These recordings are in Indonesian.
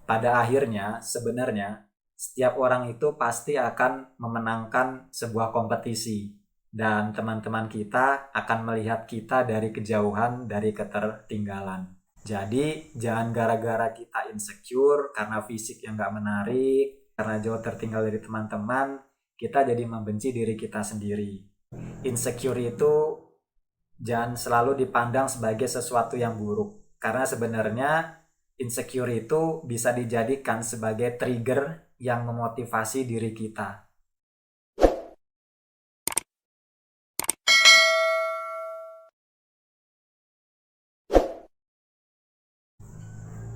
pada akhirnya sebenarnya setiap orang itu pasti akan memenangkan sebuah kompetisi dan teman-teman kita akan melihat kita dari kejauhan, dari ketertinggalan. Jadi jangan gara-gara kita insecure karena fisik yang gak menarik, karena jauh tertinggal dari teman-teman, kita jadi membenci diri kita sendiri. Insecure itu jangan selalu dipandang sebagai sesuatu yang buruk, karena sebenarnya insecure itu bisa dijadikan sebagai trigger yang memotivasi diri kita.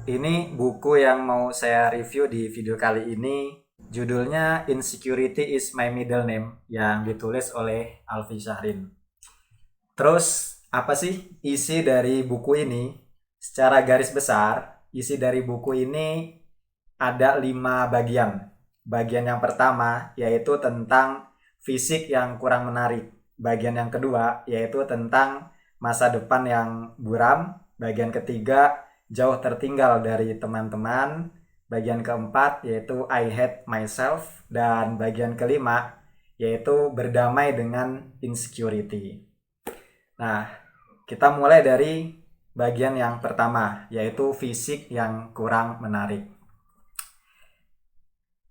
Ini buku yang mau saya review di video kali ini. Judulnya Insecurity is My Middle Name yang ditulis oleh Alfi Syahrin. Terus apa sih isi dari buku ini? Secara garis besar, isi dari buku ini ada 5 bagian. Bagian yang pertama yaitu tentang fisik yang kurang menarik. Bagian yang kedua yaitu tentang masa depan yang buram. Bagian ketiga jauh tertinggal dari teman-teman. Bagian keempat yaitu I hate myself. Dan bagian kelima yaitu berdamai dengan insecurity. Nah, kita mulai dari bagian yang pertama, yaitu fisik yang kurang menarik.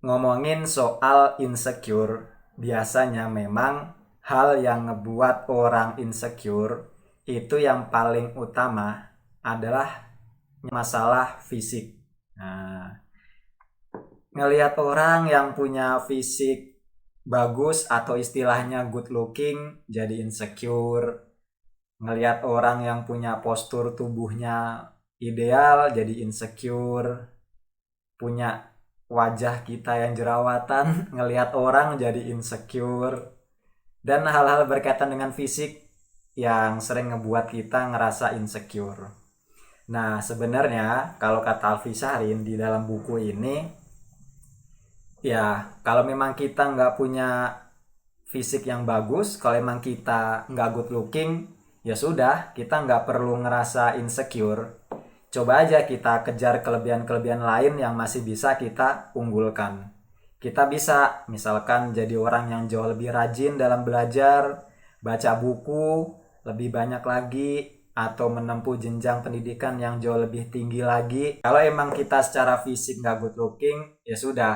Ngomongin soal insecure, biasanya memang hal yang ngebuat orang insecure itu yang paling utama adalah masalah fisik. Nah, ngelihat orang yang punya fisik bagus atau istilahnya good looking jadi insecure. Ngelihat orang yang punya postur tubuhnya ideal jadi insecure, punya wajah kita yang jerawatan ngelihat orang jadi insecure, dan hal-hal berkaitan dengan fisik yang sering ngebuat kita ngerasa insecure. Nah, sebenarnya kalau kata Alfi Syahrin di dalam buku ini, ya kalau memang kita nggak punya fisik yang bagus, kalau memang kita nggak good looking, ya sudah, kita nggak perlu ngerasa insecure. Coba aja kita kejar kelebihan-kelebihan lain yang masih bisa kita unggulkan. Kita bisa misalkan jadi orang yang jauh lebih rajin dalam belajar, baca buku lebih banyak lagi, atau menempuh jenjang pendidikan yang jauh lebih tinggi lagi. Kalau emang kita secara fisik nggak good looking, ya sudah,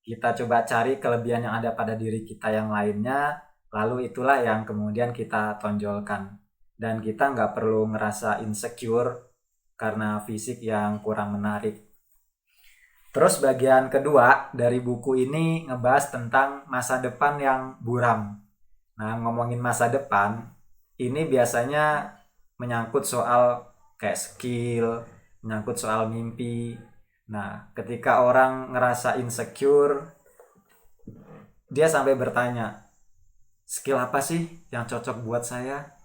kita coba cari kelebihan yang ada pada diri kita yang lainnya, lalu itulah yang kemudian kita tonjolkan. Dan kita nggak perlu ngerasa insecure karena fisik yang kurang menarik. Terus bagian kedua dari buku ini ngebahas tentang masa depan yang buram. Nah, ngomongin masa depan, ini biasanya menyangkut soal kayak skill, menyangkut soal mimpi. Nah, ketika orang ngerasa insecure, dia sampai bertanya, skill apa sih yang cocok buat saya?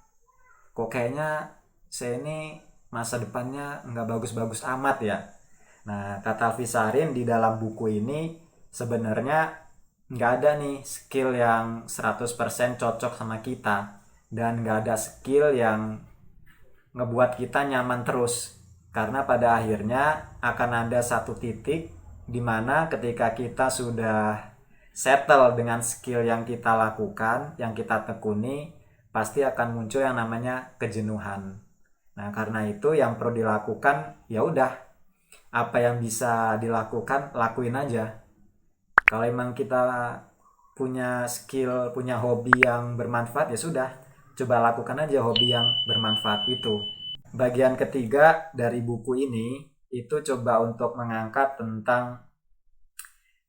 Kok kayaknya saya ini masa depannya nggak bagus-bagus amat ya. Nah, kata Alfi Syahrin di dalam buku ini sebenarnya nggak ada nih skill yang 100% cocok sama kita. Dan nggak ada skill yang ngebuat kita nyaman terus. Karena pada akhirnya akan ada satu titik di mana ketika kita sudah settle dengan skill yang kita lakukan, yang kita tekuni, pasti akan muncul yang namanya kejenuhan. Nah, karena itu yang perlu dilakukan ya udah, apa yang bisa dilakukan lakuin aja. Kalau emang kita punya skill, punya hobi yang bermanfaat, ya sudah, coba lakukan aja hobi yang bermanfaat itu. Bagian ketiga dari buku ini itu coba untuk mengangkat tentang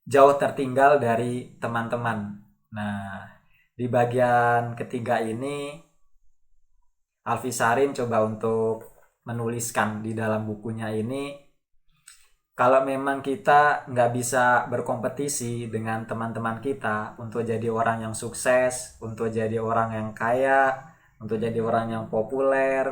jauh tertinggal dari teman-teman. Nah, di bagian ketiga ini Alfi Syahrin coba untuk menuliskan di dalam bukunya ini, kalau memang kita nggak bisa berkompetisi dengan teman-teman kita untuk jadi orang yang sukses, untuk jadi orang yang kaya, untuk jadi orang yang populer,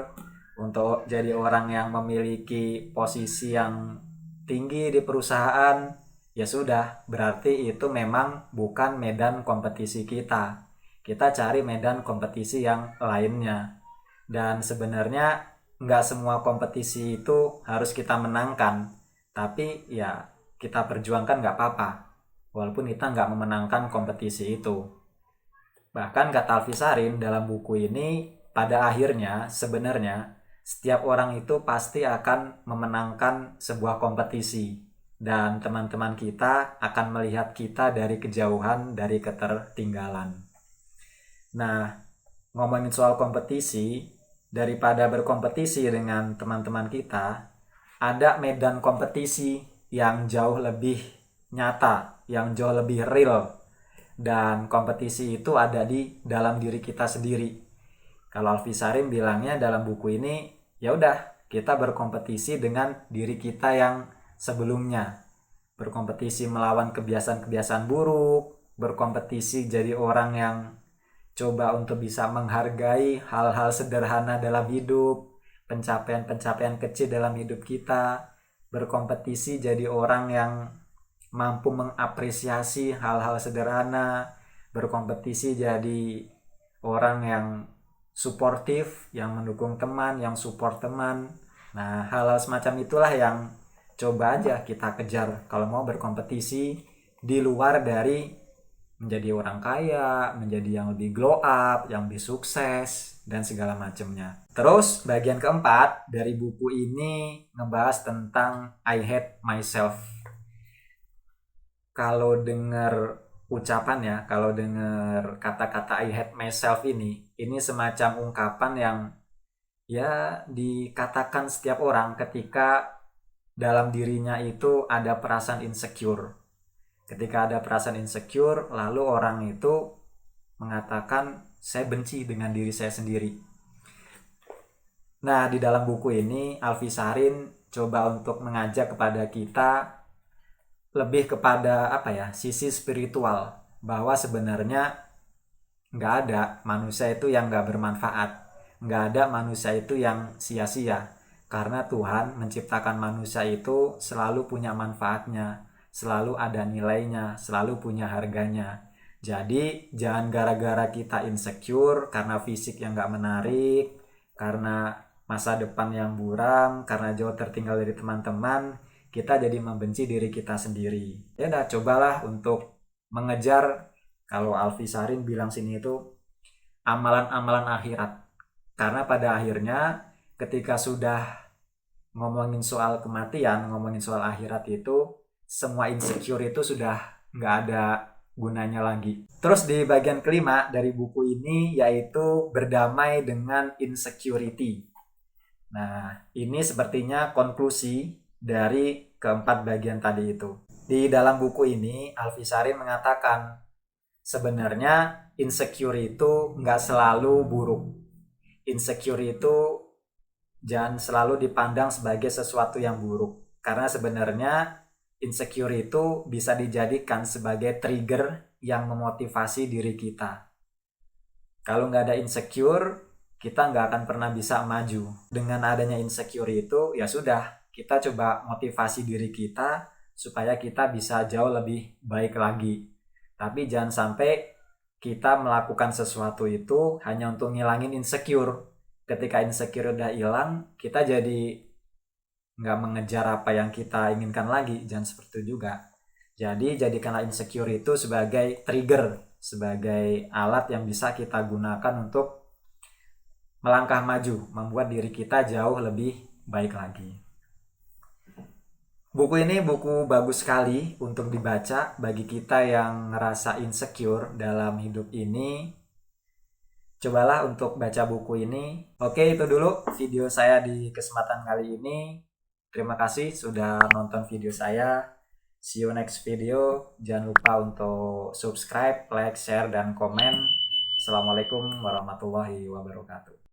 untuk jadi orang yang memiliki posisi yang tinggi di perusahaan, ya sudah, berarti itu memang bukan medan kompetisi kita. Kita cari medan kompetisi yang lainnya. Dan sebenarnya nggak semua kompetisi itu harus kita menangkan. Tapi ya kita perjuangkan nggak apa-apa, walaupun kita nggak memenangkan kompetisi itu. Bahkan kata Alfisarin dalam buku ini, pada akhirnya sebenarnya setiap orang itu pasti akan memenangkan sebuah kompetisi, dan teman-teman kita akan melihat kita dari kejauhan, dari ketertinggalan. Nah, ngomongin soal kompetisi, daripada berkompetisi dengan teman-teman kita, ada medan kompetisi yang jauh lebih nyata, yang jauh lebih real. Dan kompetisi itu ada di dalam diri kita sendiri. Kalau Alfisarin bilangnya dalam buku ini, ya udah, kita berkompetisi dengan diri kita yang sebelumnya. Berkompetisi melawan kebiasaan-kebiasaan buruk, berkompetisi jadi orang yang coba untuk bisa menghargai hal-hal sederhana dalam hidup, pencapaian-pencapaian kecil dalam hidup kita, berkompetisi jadi orang yang mampu mengapresiasi hal-hal sederhana, berkompetisi jadi orang yang suportif, yang mendukung teman, yang support teman. Nah, hal-hal semacam itulah yang coba aja kita kejar kalau mau berkompetisi di luar dari menjadi orang kaya, menjadi yang lebih glow up, yang lebih sukses, dan segala macamnya. Terus bagian keempat dari buku ini ngebahas tentang I hate myself. Kalau dengar ucapan ya, kalau dengar kata-kata I hate myself ini semacam ungkapan yang ya dikatakan setiap orang ketika dalam dirinya itu ada perasaan insecure. Ketika ada perasaan insecure, lalu orang itu mengatakan saya benci dengan diri saya sendiri. Nah, di dalam buku ini Alfisarin coba untuk mengajak kepada kita lebih kepada sisi spiritual, bahwa sebenarnya nggak ada manusia itu yang nggak bermanfaat, nggak ada manusia itu yang sia-sia, karena Tuhan menciptakan manusia itu selalu punya manfaatnya, selalu ada nilainya, selalu punya harganya. Jadi jangan gara-gara kita insecure karena fisik yang nggak menarik, karena masa depan yang buram, karena jauh tertinggal dari teman-teman, kita jadi membenci diri kita sendiri. Ya udah, cobalah untuk mengejar, kalau Alfisarin bilang sini itu, amalan-amalan akhirat. Karena pada akhirnya ketika sudah ngomongin soal kematian, ngomongin soal akhirat itu, semua insecure itu sudah nggak ada gunanya lagi. Terus di bagian kelima dari buku ini yaitu berdamai dengan insecurity. Nah, ini sepertinya konklusi dari keempat bagian tadi itu. Di dalam buku ini, Alfisarin mengatakan sebenarnya insecure itu nggak selalu buruk. Insecure itu jangan selalu dipandang sebagai sesuatu yang buruk. Karena sebenarnya insecure itu bisa dijadikan sebagai trigger yang memotivasi diri kita. Kalau nggak ada insecure, kita nggak akan pernah bisa maju. Dengan adanya insecure itu, ya sudah, kita coba motivasi diri kita supaya kita bisa jauh lebih baik lagi. Tapi jangan sampai kita melakukan sesuatu itu hanya untuk ngilangin insecure. Ketika insecure udah hilang, kita jadi nggak mengejar apa yang kita inginkan lagi. Jangan seperti itu juga. Jadi jadikanlah insecure itu sebagai trigger, sebagai alat yang bisa kita gunakan untuk melangkah maju, membuat diri kita jauh lebih baik lagi. Buku ini buku bagus sekali untuk dibaca bagi kita yang ngerasa insecure dalam hidup ini. Cobalah untuk baca buku ini. Oke, itu dulu video saya di kesempatan kali ini. Terima kasih sudah nonton video saya. See you next video. Jangan lupa untuk subscribe, like, share, dan komen. Assalamualaikum warahmatullahi wabarakatuh.